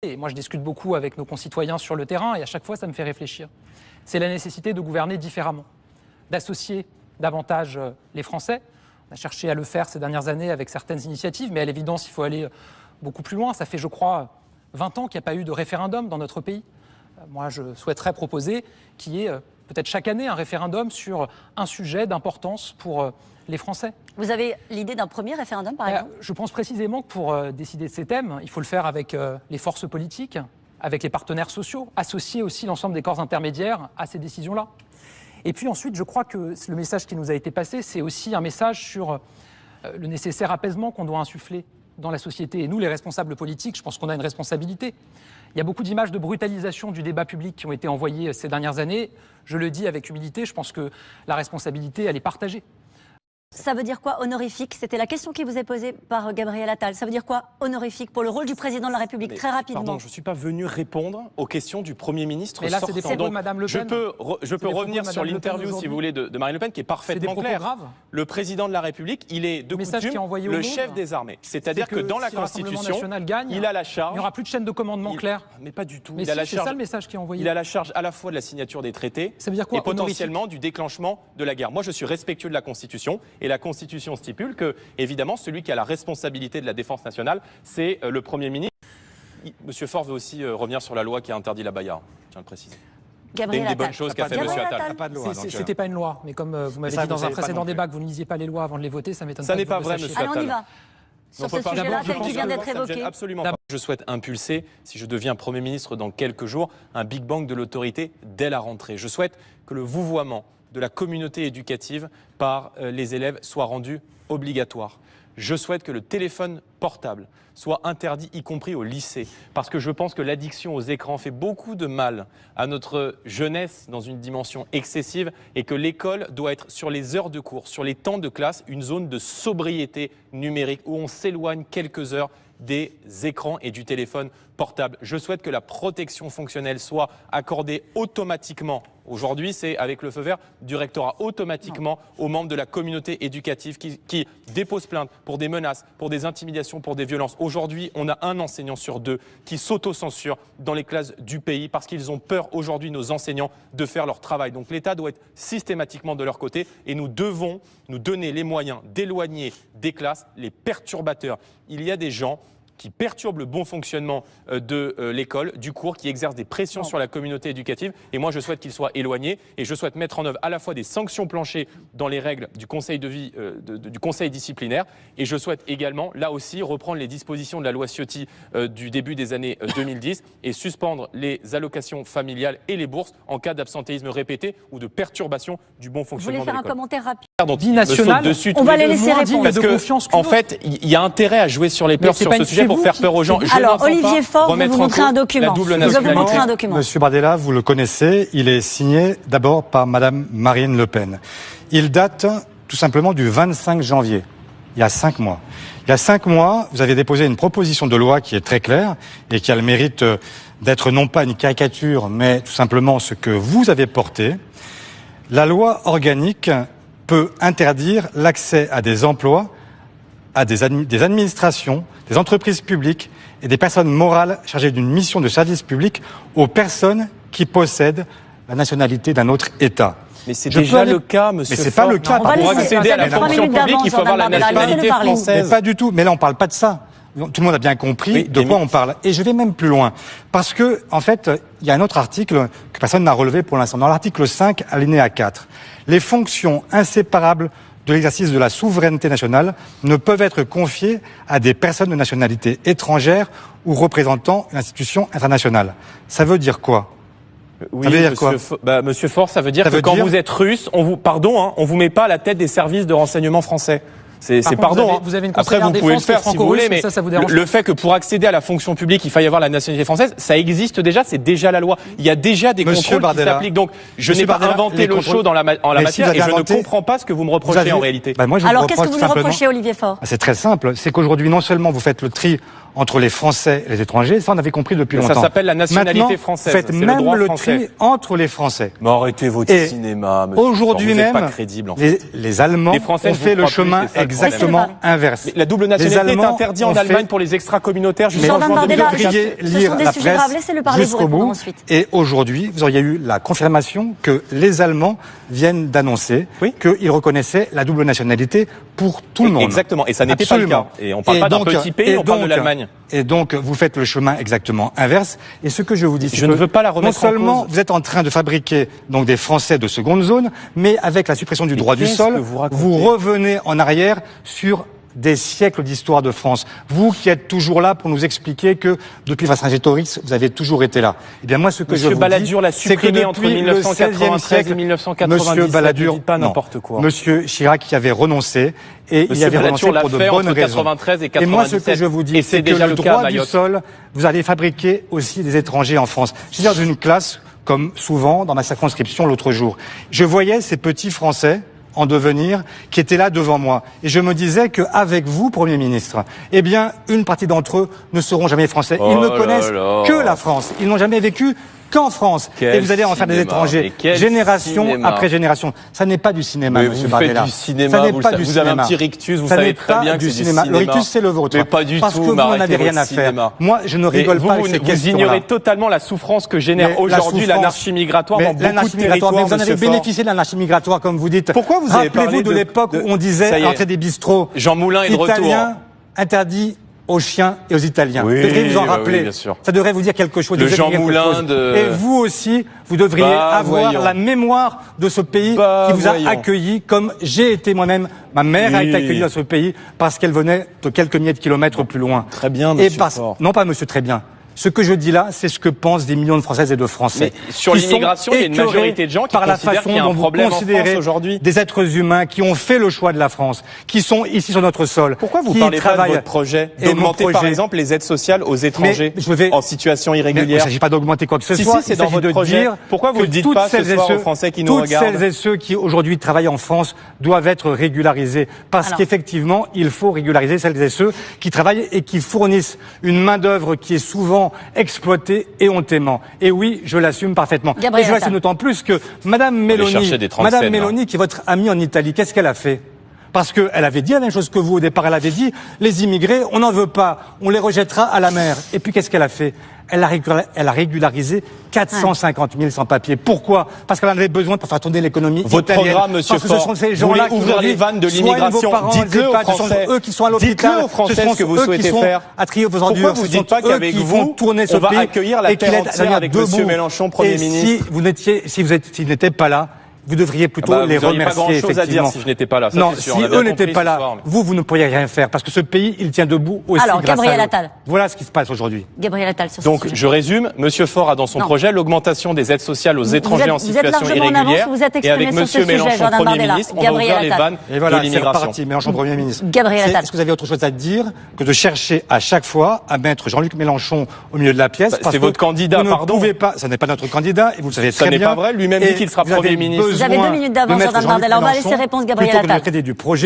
Et moi, je discute beaucoup avec nos concitoyens sur le terrain et à chaque fois, ça me fait réfléchir. C'est la nécessité de gouverner différemment, d'associer davantage les Français. On a cherché à le faire ces dernières années avec certaines initiatives, mais à l'évidence, il faut aller beaucoup plus loin. Ça fait, je crois, 20 ans qu'il n'y a pas eu de référendum dans notre pays. Moi, je souhaiterais proposer qu'il y ait peut-être chaque année un référendum sur un sujet d'importance pour les Français. Vous avez l'idée d'un premier référendum, par exemple ? Je pense précisément que pour décider de ces thèmes, il faut le faire avec les forces politiques, avec les partenaires sociaux, associer aussi l'ensemble des corps intermédiaires à ces décisions-là. Et puis ensuite, je crois que le message qui nous a été passé, c'est aussi un message sur le nécessaire apaisement qu'on doit insuffler dans la société. Et nous, les responsables politiques, je pense qu'on a une responsabilité. Il y a beaucoup d'images de brutalisation du débat public qui ont été envoyées ces dernières années. Je le dis avec humilité, je pense que la responsabilité, elle est partagée. Ça veut dire quoi, honorifique? C'était la question qui vous est posée par Gabriel Attal. Ça veut dire quoi, honorifique, pour le rôle du président de la République? Très rapidement. Pardon, je ne suis pas venu répondre aux questions du Premier ministre sortant. Mais là, c'est des propos de Mme Le Pen. Je peux revenir sur l'interview, si vous voulez, de Marine Le Pen, qui est parfaitement claire. Graves. Le président de la République, il est de coutume le chef des armées. C'est-à-dire que dans la Constitution, il a la charge... Il n'y aura plus de chaîne de commandement claire. Mais pas du tout. Mais c'est ça le message qui est envoyé. Il a la charge à la fois de la signature des traités et potentiellement du déclenchement de la guerre. Moi, je suis respectueux de la Constitution, et la Constitution stipule que, évidemment, celui qui a la responsabilité de la défense nationale, c'est le Premier ministre. Monsieur Faure veut aussi revenir sur la loi qui a interdit la baïa, je tiens à le préciser. C'est une des bonnes choses qu'a fait Monsieur Attal. C'était pas une loi, mais comme vous m'avez dit dans un précédent débat que vous ne lisiez pas les lois avant de les voter, ça m'étonne pas. Ça n'est pas vrai, Monsieur Attal. Alors on y va. Sur ce sujet-là, tel qu'il vient d'être évoqué. Absolument pas. Je souhaite impulser, si je deviens Premier ministre dans quelques jours, un Big Bang de l'autorité dès la rentrée. Je souhaite que le vouvoiement de la communauté éducative par les élèves soit rendu obligatoire. Je souhaite que le téléphone portable soit interdit, y compris au lycée, parce que je pense que l'addiction aux écrans fait beaucoup de mal à notre jeunesse dans une dimension excessive et que l'école doit être, sur les heures de cours, sur les temps de classe, une zone de sobriété numérique où on s'éloigne quelques heures des écrans et du téléphone portable. Je souhaite que la protection fonctionnelle soit accordée automatiquement. Aujourd'hui, c'est avec le feu vert du rectorat, automatiquement aux membres de la communauté éducative qui déposent plainte pour des menaces, pour des intimidations, pour des violences. Aujourd'hui, on a un enseignant sur deux qui s'auto-censure dans les classes du pays parce qu'ils ont peur aujourd'hui, nos enseignants, de faire leur travail. Donc l'État doit être systématiquement de leur côté et nous devons nous donner les moyens d'éloigner des classes les perturbateurs. Il y a des gens qui perturbent le bon fonctionnement de l'école, du cours, qui exercent des pressions sur la communauté éducative. Et moi, je souhaite qu'ils soient éloignés. Et je souhaite mettre en œuvre à la fois des sanctions planchées dans les règles du conseil de vie, du conseil disciplinaire. Et je souhaite également, là aussi, reprendre les dispositions de la loi Ciotti du début des années 2010 et suspendre les allocations familiales et les bourses en cas d'absentéisme répété ou de perturbation du bon fonctionnement de l'école. Vous voulez faire un commentaire rapide? On va les laisser répondre. Parce que, en fait, il y a intérêt à jouer sur les peurs sur ce sujet pour faire peur aux gens. Alors, Olivier Faure, vous vous montrez un document. Je vais vous montrer un document. Monsieur Bardella, vous le connaissez, il est signé d'abord par Madame Marine Le Pen. Il date tout simplement du 25 janvier, il y a 5 mois. Il y a 5 mois, vous avez déposé une proposition de loi qui est très claire et qui a le mérite d'être non pas une caricature, mais tout simplement ce que vous avez porté. La loi organique peut interdire l'accès à des emplois, à des administrations, des entreprises publiques et des personnes morales chargées d'une mission de service public aux personnes qui possèdent la nationalité d'un autre État. Mais c'est déjà le cas, monsieur. Mais c'est pas le cas. Pour accéder à la fonction publique, il faut avoir la nationalité française. Mais pas du tout. Mais là, on parle pas de ça. Tout le monde a bien compris de quoi on parle. Et je vais même plus loin. Parce que, en fait, il y a un autre article que personne n'a relevé pour l'instant. Dans l'article 5, alinéa 4. Les fonctions inséparables de l'exercice de la souveraineté nationale ne peuvent être confiées à des personnes de nationalité étrangère ou représentant une institution internationale. Ça veut dire quoi? Oui, ça veut dire quoi? Monsieur Faure, ça veut dire que quand vous êtes russe, on vous met pas à la tête des services de renseignement français. C'est pardon. Vous avez une après, vous pouvez le faire si vous voulez, mais ça vous dérange le fait que pour accéder à la fonction publique, il faille avoir la nationalité française, ça existe déjà, c'est déjà la loi. Il y a déjà des contrôles qui s'appliquent. Donc, je n'ai pas inventé l'eau chaude en la matière et je ne comprends pas ce que vous me reprochez en réalité. Alors, qu'est-ce que vous nous reprochez, Olivier Faure? C'est très simple. C'est qu'aujourd'hui, non seulement vous faites le tri entre les Français et les étrangers, ça on avait compris depuis longtemps. Ça s'appelle la nationalité Maintenant, française. Faites c'est même le droit français. tri entre les Français. Mais arrêtez votre Et cinéma, monsieur. aujourd'hui Vous n'êtes même, pas crédible, en fait. les Allemands Les Français ont ne vous fait le croient plus, chemin c'est ça le problème. exactement inverse. Mais la double Les nationalité est Allemands interdite en ont Allemagne fait- pour les extra-communautaires Mais jusqu'en Jordan juin vous Bardella, 2024. devriez ce lire sont des la sujets presse graves. Laissez-le parler, vous jusqu'au répondrez bout. ensuite. Et aujourd'hui, vous auriez eu la confirmation que les Allemands viennent d'annoncer Oui. qu'ils reconnaissaient la double nationalité pour tout le monde. Exactement. Et ça n'était pas le Absolument. cas. Et on ne parle pas d'un petit pays, on parle de l'Allemagne. Et donc, vous faites le chemin exactement inverse. Et ce que je vous dis, c'est Je que ne veux pas la remettre non seulement en cause. vous êtes en train de fabriquer donc des Français de seconde zone, mais avec la suppression du droit du qu'est-ce sol, que vous racontez vous revenez en arrière sur des siècles d'histoire de France. Vous qui êtes toujours là pour nous expliquer que depuis Vercingétorix, vous avez toujours été là. Eh bien moi, ce que Monsieur je vous Balladur l'a dis, c'est que supprimé entre depuis le 1993 16e et 1997. Monsieur Balladur, Ne dites pas non. n'importe quoi. Monsieur Chirac y avait renoncé et il y Monsieur avait Balladur renoncé l'a pour de fait bonnes entre raisons. 93 et Et moi, ce que 97. je vous dis, Et c'est c'est que déjà le le cas à droit du Mayotte. sol, vous allez fabriquer aussi des étrangers en France. J'étais dans une classe, comme souvent dans ma circonscription l'autre jour. Je voyais ces petits Français en devenir, qui étaient là devant moi. Et je me disais qu'avec vous, Premier ministre, eh bien, une partie d'entre eux ne seront jamais français. Ils ne connaissent que la France. Ils n'ont jamais vécu qu'en France. Quel Et vous allez en faire des cinéma, étrangers, mais quel génération cinéma. après génération. Ça n'est pas du cinéma, Mais monsieur vous Bardella. faites du cinéma, Ça n'est vous, pas le du savez, vous avez un cinéma. petit rictus, vous Ça savez n'est très pas bien que du c'est du cinéma. Le cinéma. rictus, c'est le vôtre. Mais pas du Parce tout, que vous mais n'en avez arrêtez rien votre à faire. cinéma. Moi, je ne Mais rigole vous, pas avec ces vous questions-là. ignorez totalement la souffrance que génère Mais aujourd'hui souffrance- l'anarchie migratoire mais dans beaucoup de l'anarchie migratoire, territoires, mais vous en avez monsieur Faure. bénéficié de l'anarchie migratoire, comme vous dites. Pourquoi vous avez parlé Rappelez-vous de l'époque où on disait Ça y est. à l'entrée des bistrots, Jean Moulin est de retour. Italien interdit aux chiens et aux Italiens. Oui, Vous devriez vous en bah rappeler. oui, bien sûr. Ça devrait vous dire quelque chose. Le vous Jean dire quelque Moulin chose. de- Et vous aussi, vous devriez Bah, avoir voyons. la mémoire de ce pays Bah, qui vous a voyons. accueilli comme j'ai été moi-même. Ma mère a Oui. été accueillie dans ce pays parce qu'elle venait de quelques milliers de kilomètres plus loin. Très bien, Et monsieur parce, Faure. non pas monsieur très bien. Ce que je dis là, c'est ce que pensent des millions de Françaises et de Français. Mais sur qui sont l'immigration, il y a une écœurés majorité de gens qui par la considèrent façon qu'il y a un dont vous problème en France considérez aujourd'hui. des êtres humains qui ont fait le choix de la France, qui sont ici sur notre sol. Pourquoi vous qui parlez pas de travaillent. votre projet Et mon d'augmenter par projet- exemple les aides sociales aux étrangers je vais- en situation Mais il ne irrégulière? s'agit pas d'augmenter quoi que ce Si, soit. si, c'est il dans s'agit votre de projet. dire Pourquoi vous que le dites toutes pas ce celles et soir ceux- aux Français qui nous toutes regardent? celles et ceux qui aujourd'hui travaillent en France doivent être régularisés. Parce Alors. qu'effectivement, il faut régulariser celles et ceux qui travaillent et qui fournissent une main-d'œuvre qui est souvent exploitée éhontément. Et oui, je l'assume parfaitement. Gabriel et je l'assume Attal. d'autant plus que Madame Meloni, chercher des 37, Madame Meloni, qui est votre amie en Italie, qu'est-ce qu'elle a fait? Parce qu'elle avait dit la même chose que vous au départ. Elle avait dit, les immigrés, on n'en veut pas, on les rejettera à la mer. Et puis qu'est-ce qu'elle a fait? Elle a régularisé 450 000 sans-papiers. Pourquoi? Parce qu'elle en avait besoin pour faire tourner l'économie Votre italienne. programme, monsieur Parce que ce Faure, sont ces vous gens-là voulez qui ouvrir aujourd'hui les vannes de soignent l'immigration. vos parents, Dites-le les aux EHPAD, ce sont Français. eux qui sont à l'hôpital. Dites-le aux Français Ce sont ce que vous eux souhaitez qui sont faire. à trier vos Pourquoi ordures. vous Ce dites sont pas eux qu'avec qui vous, font tourner ce on va pays accueillir la et qui terre l'aident à entière tenir avec debout. monsieur Mélenchon, Premier Et ministre. si vous n'étiez pas là, vous devriez plutôt Vous les n'auriez pas remercier, grand-chose à dire effectivement. si je n'étais pas là. Ça, Non, c'est si sûr. On a bien eux n'étaient compris pas ce là, soir, mais- vous ne pourriez rien faire parce que ce pays, il tient debout aussi Alors, grâce Gabriel à eux. Attal. Voilà ce qui se passe aujourd'hui. Gabriel Attal sur ce Donc, sujet. je résume. Monsieur Faure a dans son Non. projet l'augmentation des aides sociales aux Vous étrangers êtes- en vous êtes situation largement en avance, irrégulière. vous êtes Et avec exprimé sur ce monsieur sujet, Mélenchon, Jordan Premier Bardella. ministre, on va Gabriel ouvrir les Attal. vannes Et voilà, de c'est l'immigration. reparti. Mélenchon Premier ministre. Gabriel Attal. Est-ce que vous avez autre chose à dire que de chercher à chaque fois à mettre Jean-Luc Mélenchon au milieu de la pièce? Bah, parce c'est que votre candidat, vous ne pardon. pouvez pas, ça n'est pas notre candidat, et vous le savez Ça très n'est bien. pas vrai, lui-même Et dit qu'il sera vous avez Premier ministre. besoin Vous avez 2 minutes d'avance, de mettre Jordan Jean-Luc Bardella. On va Mélenchon laisser réponse Gabriel plutôt que de Attal. traiter du projet.